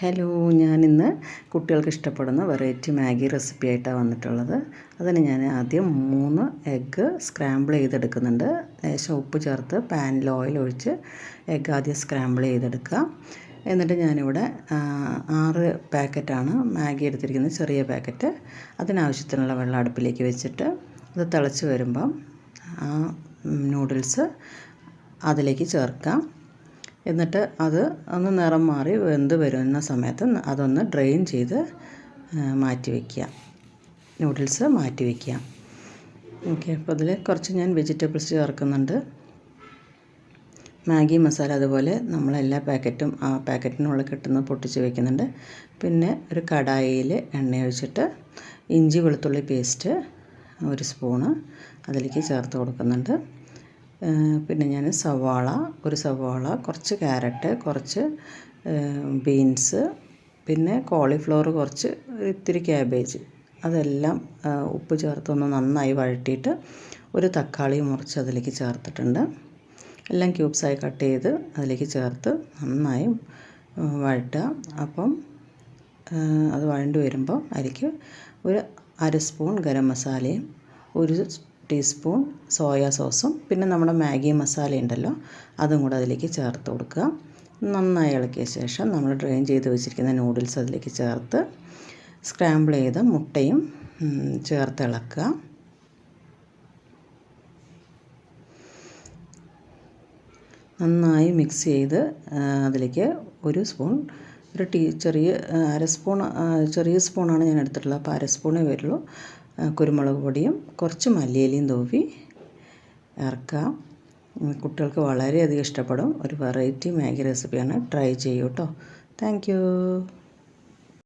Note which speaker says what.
Speaker 1: Hello, ഞാനിന്ന് കുട്ടികൾക്ക് ഇഷ്ടപ്പെടുന്ന വെറൈറ്റി മാഗി റെസിപ്പി ആയിട്ടാണ് വന്നിട്ടുള്ളത്. അതിന് ഞാൻ ആദ്യം 3 എഗ്ഗ് സ്ക്രാമ്പിൾ ചെയ്തെടുക്കുന്നുണ്ട്. ലേശം ഉപ്പ് ചേർത്ത് പാനിൽ ഓയിൽ ഒഴിച്ച് എഗ്ഗ് ആദ്യം സ്ക്രാമ്പിൾ ചെയ്തെടുക്കുക. എന്നിട്ട് ഞാനിവിടെ 6 പാക്കറ്റാണ് മാഗി എടുത്തിരിക്കുന്നത്, ചെറിയ പാക്കറ്റ്. അതിനാവശ്യത്തിനുള്ള വെള്ളം അടുപ്പിലേക്ക് വെച്ചിട്ട് അത് തിളച്ച് വരുമ്പം ആ നൂഡിൽസ് അതിലേക്ക് ചേർക്കാം. എന്നിട്ട് അത് ഒന്ന് നിറം മാറി വെന്ത് വരുന്ന സമയത്ത് അതൊന്ന് ഡ്രെയിൻ ചെയ്ത് മാറ്റി വയ്ക്കുക, നൂഡിൽസ് മാറ്റി വയ്ക്കുക. ഓക്കെ, അപ്പോൾ അതിൽ കുറച്ച് ഞാൻ വെജിറ്റബിൾസ് ചേർക്കുന്നുണ്ട്. മാഗി മസാല അതുപോലെ നമ്മളെല്ലാ പാക്കറ്റും ആ പാക്കറ്റിനുള്ളിൽ കിട്ടുന്നത് പൊട്ടിച്ച് വയ്ക്കുന്നുണ്ട്. പിന്നെ ഒരു കടായിയിൽ എണ്ണ ഒഴിച്ചിട്ട് ഇഞ്ചി വെളുത്തുള്ളി പേസ്റ്റ് 1 സ്പൂണ് അതിലേക്ക് ചേർത്ത് കൊടുക്കുന്നുണ്ട്. പിന്നെ ഞാൻ ഒരു സവാള, കുറച്ച് ക്യാരറ്റ്, കുറച്ച് ബീൻസ്, പിന്നെ കോളിഫ്ലവർ, കുറച്ച് ഇത്തിരി ക്യാബേജ്, അതെല്ലാം ഉപ്പ് ചേർത്തൊന്ന് നന്നായി വഴറ്റിയിട്ട് ഒരു തക്കാളി മുറിച്ച് അതിലേക്ക് ചേർത്തിട്ടുണ്ട്. എല്ലാം ക്യൂബ്സായി കട്ട് ചെയ്ത് അതിലേക്ക് ചേർത്ത് നന്നായി വഴറ്റുക. അപ്പം അത് വഴണ്ട് വരുമ്പോൾ അതിലേക്ക് ഒരു 1/2 സ്പൂൺ ഗരം മസാലയും 1 ടീസ്പൂൺ സോയാ സോസും പിന്നെ നമ്മുടെ മാഗി മസാല ഉണ്ടല്ലോ അതും കൂടെ അതിലേക്ക് ചേർത്ത് കൊടുക്കുക. നന്നായി ഇളക്കിയ ശേഷം നമ്മൾ ഡ്രെയിൻ ചെയ്ത് വെച്ചിരിക്കുന്ന നൂഡിൽസ് അതിലേക്ക് ചേർത്ത് സ്ക്രാമ്പിൾ ചെയ്ത മുട്ടയും ചേർത്ത് ഇളക്കുക. നന്നായി മിക്സ് ചെയ്ത് അതിലേക്ക് 1 സ്പൂൺ ചെറിയ 1/2 സ്പൂൺ, ചെറിയ സ്പൂണാണ് ഞാൻ എടുത്തിട്ടുള്ളത്, അപ്പോൾ 1/2 സ്പൂണേ വരുള്ളൂ കുരുമുളക് പൊടിയും കുറച്ച് മല്ലിയിലയും തൂവി ഇറക്കുക. കുട്ടികൾക്ക് വളരെയധികം ഇഷ്ടപ്പെടും. ഒരു വെറൈറ്റി മാഗി റെസിപ്പിയാണ്, ട്രൈ ചെയ്യൂ കേട്ടോ. Thank you.